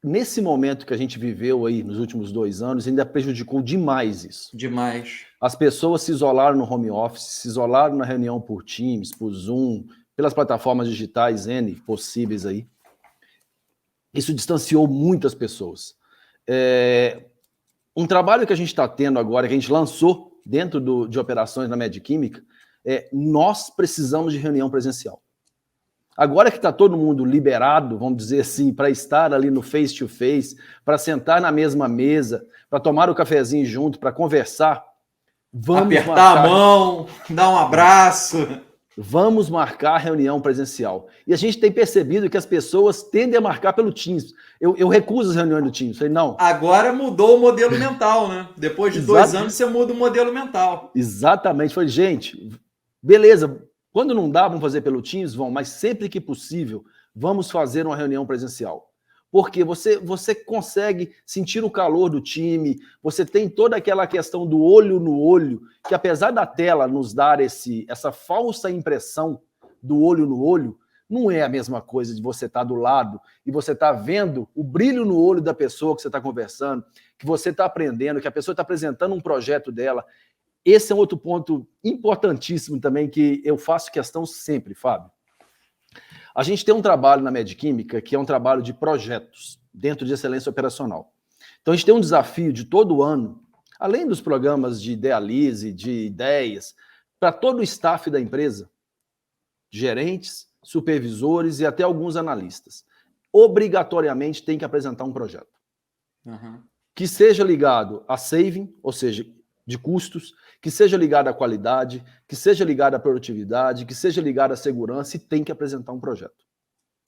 nesse momento que a gente viveu aí nos últimos 2 anos, ainda prejudicou demais isso. Demais. As pessoas se isolaram no home office, se isolaram na reunião por Teams, por Zoom, pelas plataformas digitais N possíveis aí. Isso distanciou muitas pessoas. Um trabalho que a gente está tendo agora, que a gente lançou dentro de operações na Medquímica, nós precisamos de reunião presencial. Agora que está todo mundo liberado, vamos dizer assim, para estar ali no face-to-face, para sentar na mesma mesa, para tomar o cafezinho junto, para conversar, vamos apertar a mão, dar um abraço. Vamos marcar reunião presencial. E a gente tem percebido que as pessoas tendem a marcar pelo Teams. Eu recuso as reuniões do Teams. Falei, não. Agora mudou o modelo mental, né? Depois de 2 anos, você muda o modelo mental. Exatamente. Falei, gente, beleza. Quando não dá, vamos fazer pelo Teams? Vão. Mas sempre que possível, vamos fazer uma reunião presencial. Porque você consegue sentir o calor do time, você tem toda aquela questão do olho no olho, que apesar da tela nos dar essa falsa impressão do olho no olho, não é a mesma coisa de você estar do lado e você estar vendo o brilho no olho da pessoa que você está conversando, que você está aprendendo, que a pessoa está apresentando um projeto dela. Esse é um outro ponto importantíssimo também que eu faço questão sempre, Fábio. A gente tem um trabalho na Medquímica que é um trabalho de projetos dentro de excelência operacional. Então a gente tem um desafio de todo ano, além dos programas de diálise, de ideias, para todo o staff da empresa, gerentes, supervisores e até alguns analistas. Obrigatoriamente tem que apresentar um projeto. Que seja ligado a saving, ou seja, de custos, que seja ligado à qualidade, que seja ligado à produtividade, que seja ligado à segurança, e tem que apresentar um projeto.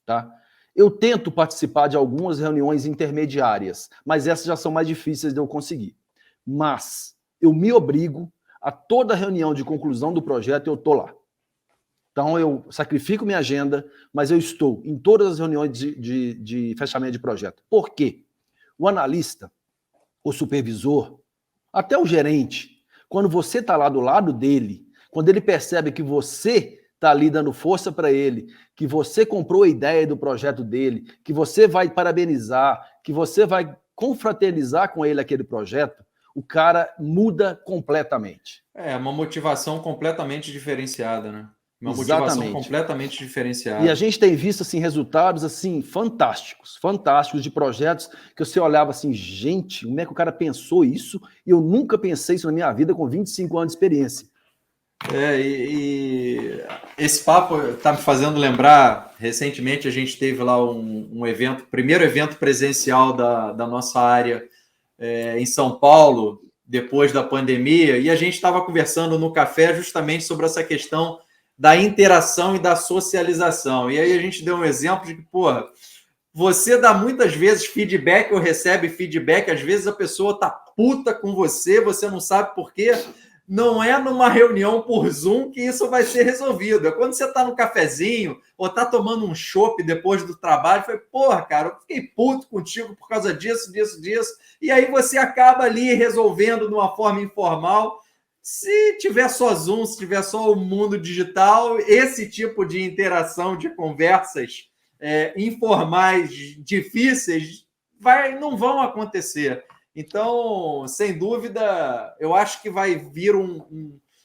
Tá? Eu tento participar de algumas reuniões intermediárias, mas essas já são mais difíceis de eu conseguir. Mas eu me obrigo a toda reunião de conclusão do projeto, eu estou lá. Então eu sacrifico minha agenda, mas eu estou em todas as reuniões de fechamento de projeto. Por quê? O analista, o supervisor, até o gerente, quando você está lá do lado dele, quando ele percebe que você está ali dando força para ele, que você comprou a ideia do projeto dele, que você vai parabenizar, que você vai confraternizar com ele aquele projeto, o cara muda completamente. É uma motivação completamente diferenciada, né? Uma motivação completamente diferenciada. E a gente tem visto assim, resultados assim, fantásticos de projetos que você olhava assim, gente, como é que o cara pensou isso? E eu nunca pensei isso na minha vida com 25 anos de experiência. E esse papo está me fazendo lembrar, recentemente a gente teve lá um evento, primeiro evento presencial da nossa área em São Paulo, depois da pandemia, e a gente estava conversando no café justamente sobre essa questão da interação e da socialização. E aí a gente deu um exemplo de que, porra, você dá muitas vezes feedback ou recebe feedback, às vezes a pessoa tá puta com você não sabe por quê. Não é numa reunião por Zoom que isso vai ser resolvido. É quando você tá no cafezinho ou tá tomando um chopp depois do trabalho, foi, porra, cara, eu fiquei puto contigo por causa disso. E aí você acaba ali resolvendo de uma forma informal. Se tiver só Zoom, se tiver só o mundo digital, esse tipo de interação, de conversas informais, difíceis, não vão acontecer. Então, sem dúvida, eu acho que vai vir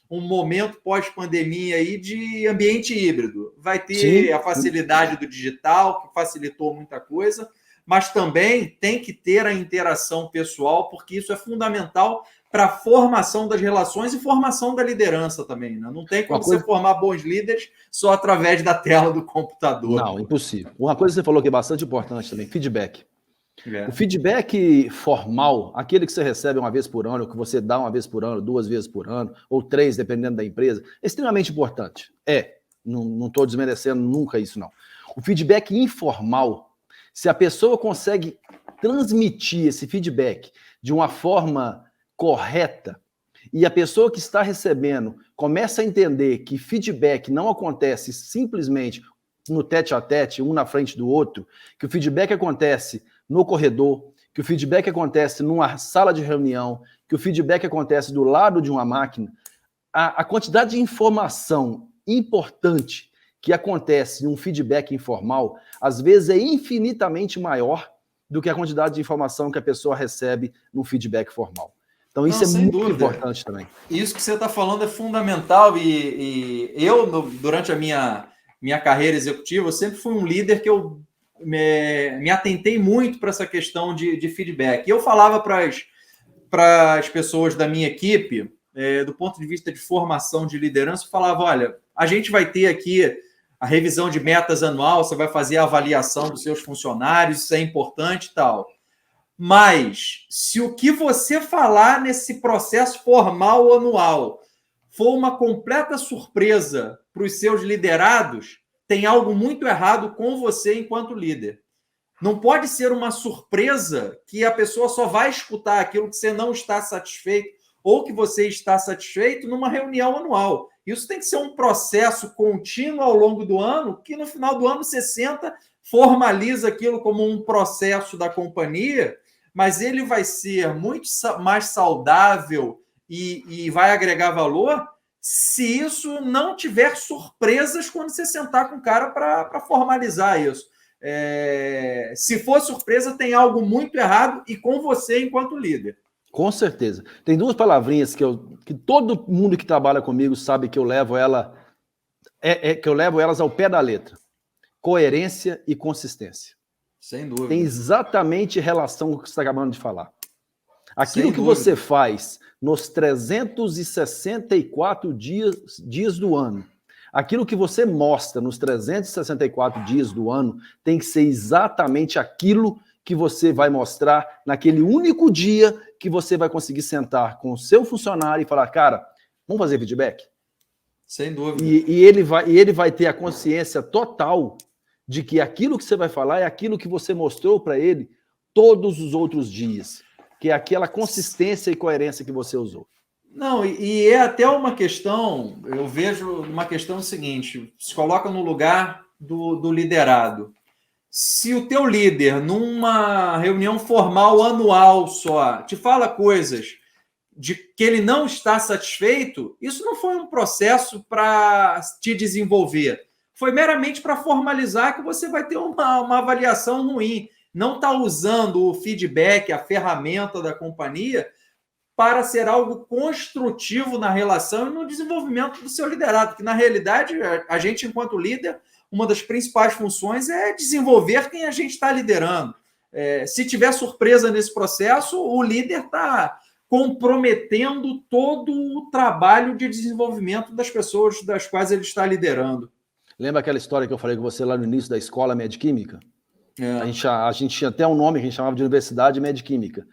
um momento pós-pandemia aí de ambiente híbrido. Vai ter Sim. a facilidade do digital, que facilitou muita coisa, mas também tem que ter a interação pessoal, porque isso é fundamental para a formação das relações e formação da liderança também. Né? Não tem como você formar bons líderes só através da tela do computador. Não, impossível. Uma coisa que você falou que é bastante importante também, feedback. O feedback formal, aquele que você recebe uma vez por ano, que você dá uma vez por ano, 2 vezes por ano, ou 3, dependendo da empresa, é extremamente importante. Não estou desmerecendo nunca isso, não. O feedback informal, se a pessoa consegue transmitir esse feedback de uma forma correta, e a pessoa que está recebendo começa a entender que feedback não acontece simplesmente no tete-a-tete, um na frente do outro, que o feedback acontece no corredor, que o feedback acontece numa sala de reunião, que o feedback acontece do lado de uma máquina, a quantidade de informação importante que acontece em um feedback informal, às vezes é infinitamente maior do que a quantidade de informação que a pessoa recebe no feedback formal. Então isso é muito importante também. Isso que você está falando é fundamental e eu, durante a minha carreira executiva, eu sempre fui um líder que eu me atentei muito para essa questão de feedback. E eu falava para as pessoas da minha equipe, do ponto de vista de formação de liderança, eu falava, olha, a gente vai ter aqui a revisão de metas anual, você vai fazer a avaliação dos seus funcionários, isso é importante e tal. Mas, se o que você falar nesse processo formal anual for uma completa surpresa para os seus liderados, tem algo muito errado com você enquanto líder. Não pode ser uma surpresa que a pessoa só vai escutar aquilo que você não está satisfeito ou que você está satisfeito numa reunião anual. Isso tem que ser um processo contínuo ao longo do ano, que no final do ano você senta, formaliza aquilo como um processo da companhia, mas ele vai ser muito mais saudável e vai agregar valor se isso não tiver surpresas quando você sentar com o cara para formalizar isso. Se for surpresa, tem algo muito errado e com você enquanto líder. Com certeza. Tem 2 palavrinhas que todo mundo que trabalha comigo sabe que eu levo elas ao pé da letra. Coerência e consistência. Sem dúvida. Tem exatamente relação com o que você está acabando de falar. Aquilo que você faz nos 364 dias do ano, aquilo que você mostra nos 364 dias do ano, tem que ser exatamente aquilo que você vai mostrar naquele único dia que você vai conseguir sentar com o seu funcionário e falar, cara, vamos fazer feedback? Sem dúvida. E ele vai ter a consciência total de que aquilo que você vai falar é aquilo que você mostrou para ele todos os outros dias, que é aquela consistência e coerência que você usou. Não, e é até uma questão, eu vejo uma questão seguinte, se coloca no lugar do liderado. Se o teu líder, numa reunião formal anual só, te fala coisas de que ele não está satisfeito, isso não foi um processo para te desenvolver. Foi meramente para formalizar que você vai ter uma avaliação ruim. Não está usando o feedback, a ferramenta da companhia, para ser algo construtivo na relação e no desenvolvimento do seu liderado. Porque, na realidade, a gente, enquanto líder, uma das principais funções é desenvolver quem a gente está liderando. Se tiver surpresa nesse processo, o líder está comprometendo todo o trabalho de desenvolvimento das pessoas das quais ele está liderando. Lembra aquela história que eu falei com você lá no início da escola Medquímica? A gente tinha até um nome que a gente chamava de Universidade Medquímica.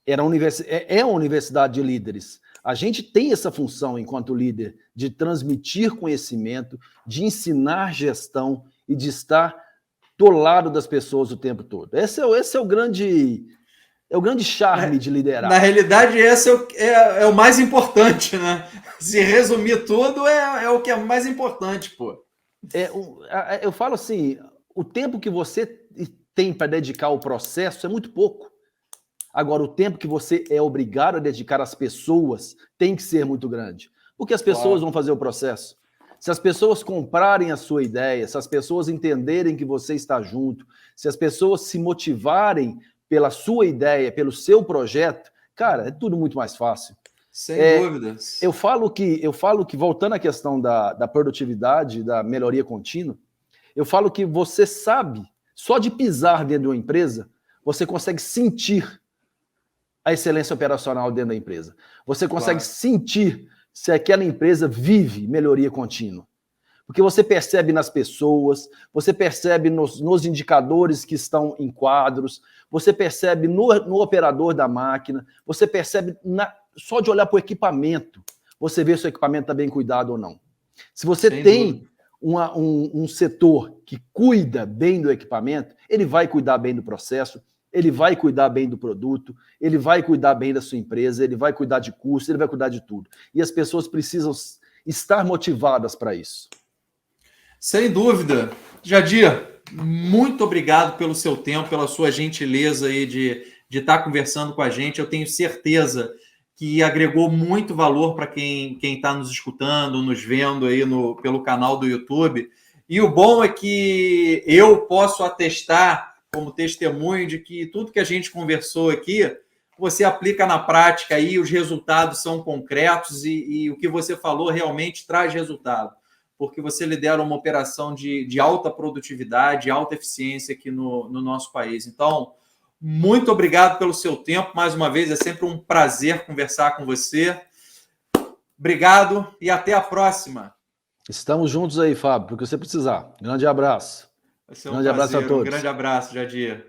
É uma universidade de líderes. A gente tem essa função, enquanto líder, de transmitir conhecimento, de ensinar gestão e de estar do lado das pessoas o tempo todo. Esse é o grande charme de liderar. Na realidade, esse é o mais importante, né? Se resumir tudo, é o que é mais importante, pô. Eu falo assim, o tempo que você tem para dedicar ao processo é muito pouco. Agora, o tempo que você é obrigado a dedicar às pessoas tem que ser muito grande. Porque as pessoas vão fazer o processo. Se as pessoas comprarem a sua ideia, se as pessoas entenderem que você está junto, se as pessoas se motivarem pela sua ideia, pelo seu projeto, cara, é tudo muito mais fácil. Sem dúvidas. Eu falo que voltando à questão da produtividade, da melhoria contínua, eu falo que você sabe, só de pisar dentro de uma empresa, você consegue sentir a excelência operacional dentro da empresa. Você consegue sentir se aquela empresa vive melhoria contínua. Porque você percebe nas pessoas, você percebe nos indicadores que estão em quadros, você percebe no operador da máquina, você percebe só de olhar para o equipamento, você vê se o equipamento está bem cuidado ou não. Se você tem um setor que cuida bem do equipamento, ele vai cuidar bem do processo, ele vai cuidar bem do produto, ele vai cuidar bem da sua empresa, ele vai cuidar de custo, ele vai cuidar de tudo. E as pessoas precisam estar motivadas para isso. Sem dúvida. Jadir, muito obrigado pelo seu tempo, pela sua gentileza aí de estar conversando com a gente. Eu tenho certeza que agregou muito valor para quem está nos escutando, nos vendo aí pelo canal do YouTube. E o bom é que eu posso atestar como testemunho de que tudo que a gente conversou aqui, você aplica na prática aí, os resultados são concretos e o que você falou realmente traz resultado, porque você lidera uma operação de alta produtividade, alta eficiência aqui no nosso país. Então, muito obrigado pelo seu tempo, mais uma vez, é sempre um prazer conversar com você. Obrigado e até a próxima. Estamos juntos aí, Fábio, porque você precisar. Grande abraço. Vai ser um prazer. Abraço a todos. Um grande abraço, Jadir.